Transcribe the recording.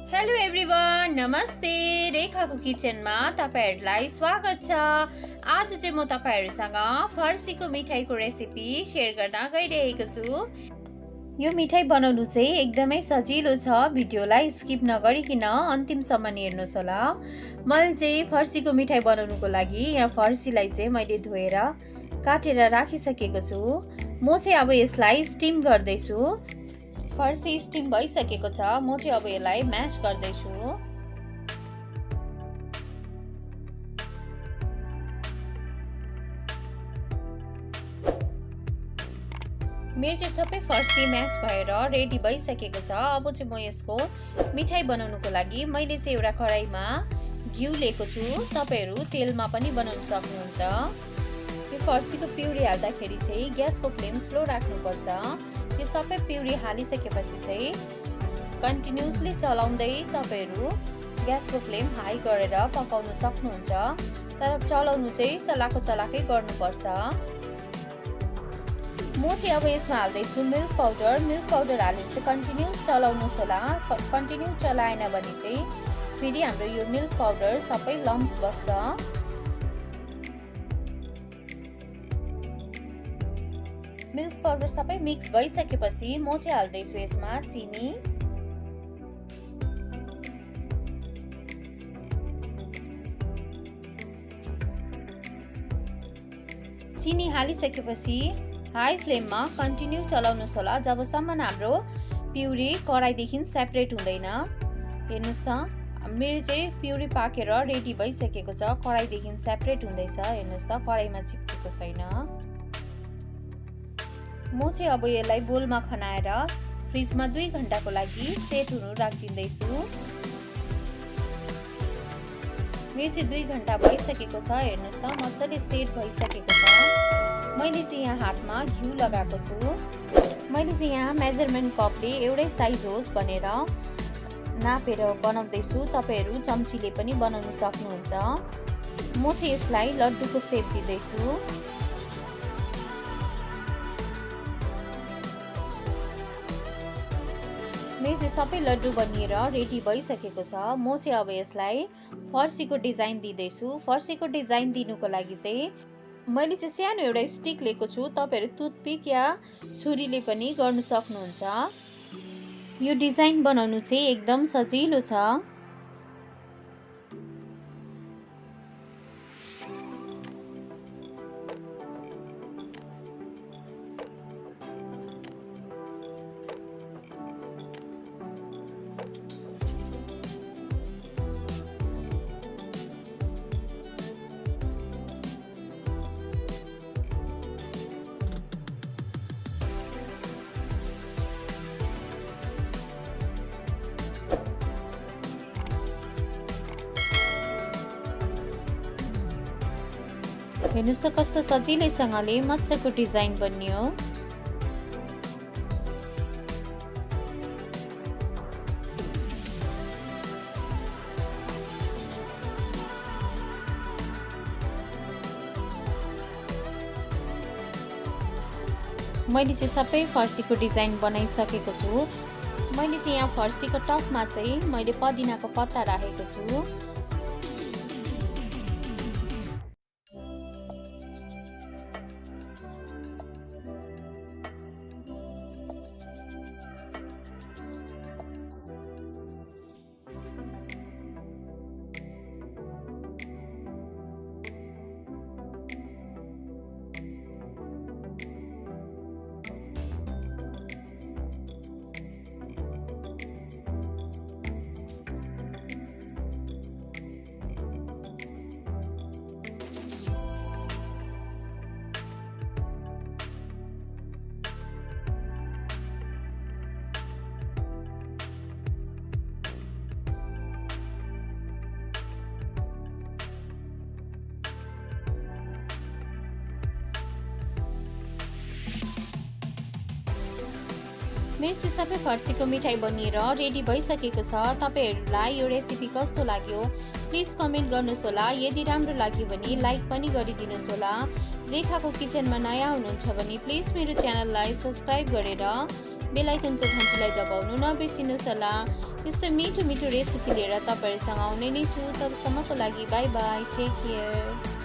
Hello everyone, नमस्ते। रेखाको किचनमा तपाईहरुलाई स्वागत छ। आज चाहिँ म तपाईहरुसँग फर्सीको मिठाईको रेसिपी शेयर गर्न गइरहेको छु। यो मिठाई बनाउनु चाहिँ एकदमै सजिलो छ। भिडियोलाई स्किप नगरिकिन अन्तिमसम्म हेर्नुहोस् होला। मैले चाहिँ फर्सीको मिठाई बनाउनुको लागि यहाँ फर्सीलाई चाहिँ मैले धोएर काटेर राखिसकेको छु। म चाहिँ अब यसलाई स्टिम गर्दै छु। फर्सी स्टिम भइसकेको छ। म चाहिँ अब यसलाई म्याश गर्दै छु। मेरो चाहिँ सबै फर्सी म्याश भएर रेडी भइसकेको छ। अब चाहिँ म यसको मिठाई बनाउनुको लागि मैले चाहिँ एउटा कराईमा घिउ लिएको छु। तपाईहरु तेलमा पनि बनाउन सक्नुहुन्छ। यो फर्सीको प्युरी हाल्दाखेरि चाहिँ ग्यासको फ्लेम स्लो राख्नुपर्छ। यो सबै प्युरी हालिसकेपछि चाहिँ कन्टिन्युअसली चलाउँदै तपाईहरु ग्यासको फ्लेम हाई गरेर पकाउन सक्नुहुन्छ। तर चलाउनु चाहिँ चलाकै गर्नुपर्छ। म चाहिँ अब यसमा हाल्दै छु मिल्क पाउडर। मिल्क पाउडर हालेर चाहिँ कन्टिन्यू चलाउनुस् होला। कन्टिन्यू चलाएन भने चाहिँ फेरि हाम्रो यो मिल्क पाउडर सबै लम्स बस्छ। मिल्क पाउडर सबै मिक्स भइसकेपछि म चाहिँ हाल्दै छु यसमा चिनी। चिनी हालिसकेपछि हाई फ्लेममा कन्टिन्यू चलाउनुस् होला जबसम्म हाम्रो प्युरी कराईदेखि सेपरेट हुँदैन। हेर्नुस् त मेरो चाहिँ प्युरी पाकेर रेडी भइसकेको छ। कराईदेखि सेपरेट हुँदैछ। हेर्नुस् त कराईमा चिप्केको छैन। म चाहिँ अब यसलाई बोलमा खनाएर फ्रिजमा 2 घण्टाको लागि सेट हुनु राखिदिँदैछु। मेरो चाहिँ 2 घण्टा भइसकेको छ। हेर्नुस् त मजाले सेट भइसकेको छ। मैले चाहिँ यहाँ हातमा घिउ लगाएको छु। मैले चाहिँ यहाँ मेजरमेन्ट कपले एउटै साइज होस् भनेर नापेर बनाउँदैछु। तपाईहरु चम्चीले पनि बनाउन सक्नुहुन्छ। म चाहिँ यसलाई लड्डुको शेप दिँदैछु। मेरो चाहिँ सबै लड्डु बनिएर रेडी भइसकेको छ। म चाहिँ अब यसलाई फर्सीको डिजाइन दिँदैछु। फर्सीको डिजाइन दिनुको लागि चाहिँ मैले चाहिँ सानो एउटा स्टिक लिएको छु। तपाईहरु टुथपिक या छुरीले पनि गर्न सक्नुहुन्छ। यो डिजाइन बनाउनु चाहिँ एकदम सजिलो छ। हेर्नुस् त कस्तो सजिलैसँगले मजाको डिजाइन बन्यो। मैले चाहिँ सबै फर्सीको डिजाइन बनाइसकेको छु। मैले चाहिँ यहाँ फर्सीको टपमा चाहिँ मैले पुदिनाको पत्ता राखेको छु। मेरो चाहिँ सबै फर्सीको मिठाई बनिएर रेडी भइसकेको छ। तपाईहरुलाई यो रेसिपी कस्तो लाग्यो प्लिज कमेन्ट गर्नुस् होला। यदि राम्रो लाग्यो भने लाइक पनि गरिदिनुस् होला। रेखाको किचनमा नयाँ हुनुहुन्छ भने प्लिज मेरो च्यानललाई सब्स्क्राइब गरेर बेल आइकनको घण्टीलाई दबाउनु नबिर्सिनुस् होला। यस्तो मिठो मिठो रेसिपी लिएर तपाईँहरूसँग आउने नै छु। तबसम्मको लागि बाई बाई, टेक केयर।